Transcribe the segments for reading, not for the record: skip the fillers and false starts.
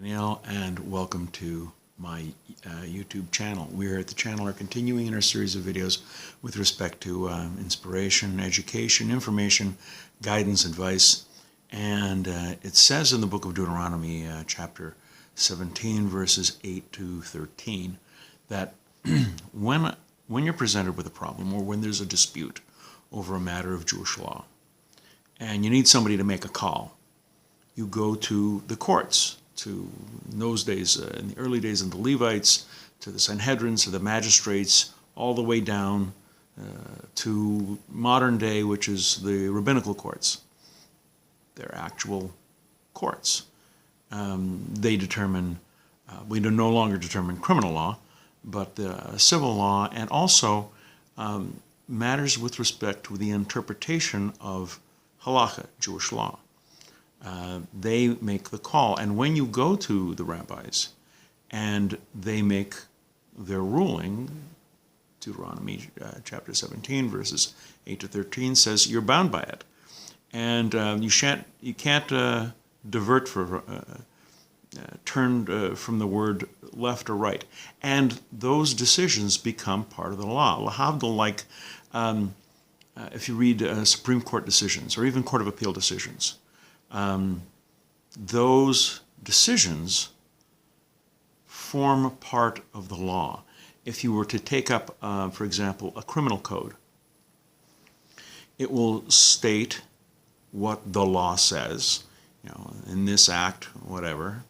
Daniel, and welcome to my YouTube channel. We here at the channel are continuing in our series of videos with respect to inspiration, education, information, guidance, advice. And it says in the book of Deuteronomy, chapter 17, verses 8 to 13, that when you're presented with a problem or when there's a dispute over a matter of Jewish law, and you need somebody to make a call, you go to the courts, to in those days, in the early days, of the Levites, to the Sanhedrins, to the magistrates, all the way down to modern day, which is the rabbinical courts. They're actual courts. They determine, we no longer determine criminal law, but civil law, and also matters with respect to the interpretation of halakha, Jewish law. They make the call, and when you go to the rabbis and they make their ruling, Deuteronomy chapter 17 verses 8 to 13 says you're bound by it, and you can't divert for turn from the word left or right, and those decisions become part of the law. Lahavdil, like if you read Supreme Court decisions or even Court of Appeal decisions, those decisions form part of the law. If you were to take up, for example, a criminal code, it will state what the law says, in this act, whatever,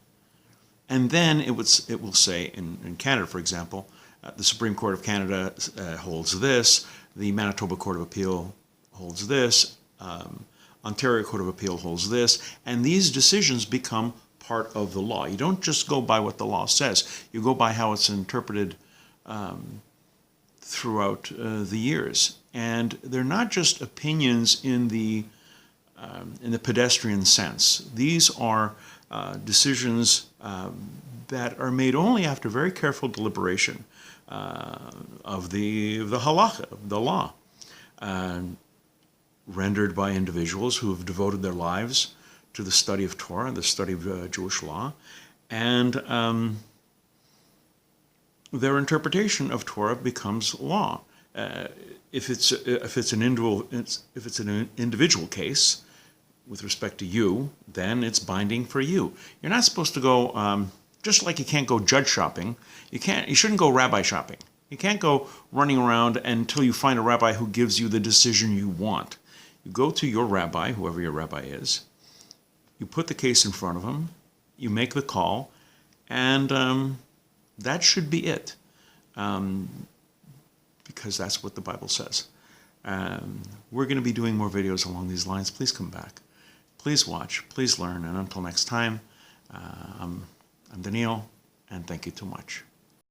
and then it will say, in Canada, for example, the Supreme Court of Canada holds this, the Manitoba Court of Appeal holds this, Ontario Court of Appeal holds this, and these decisions become part of the law. You don't just go by what the law says. You go by how it's interpreted throughout the years. And they're not just opinions in the pedestrian sense. These are decisions that are made only after very careful deliberation of the halakha, of the law. Rendered by individuals who have devoted their lives to the study of Torah and the study of Jewish law, and their interpretation of Torah becomes law. If it's an individual case with respect to you, then it's binding for you. You're not supposed to go just like you can't go judge shopping. You shouldn't go rabbi shopping. You can't go running around until you find a rabbi who gives you the decision you want. You go to your rabbi, whoever your rabbi is, you put the case in front of him, you make the call, and that should be it, because that's what the Bible says. We're going to be doing more videos along these lines. Please come back. Please watch. Please learn. And until next time, I'm Daniel, and thank you too much.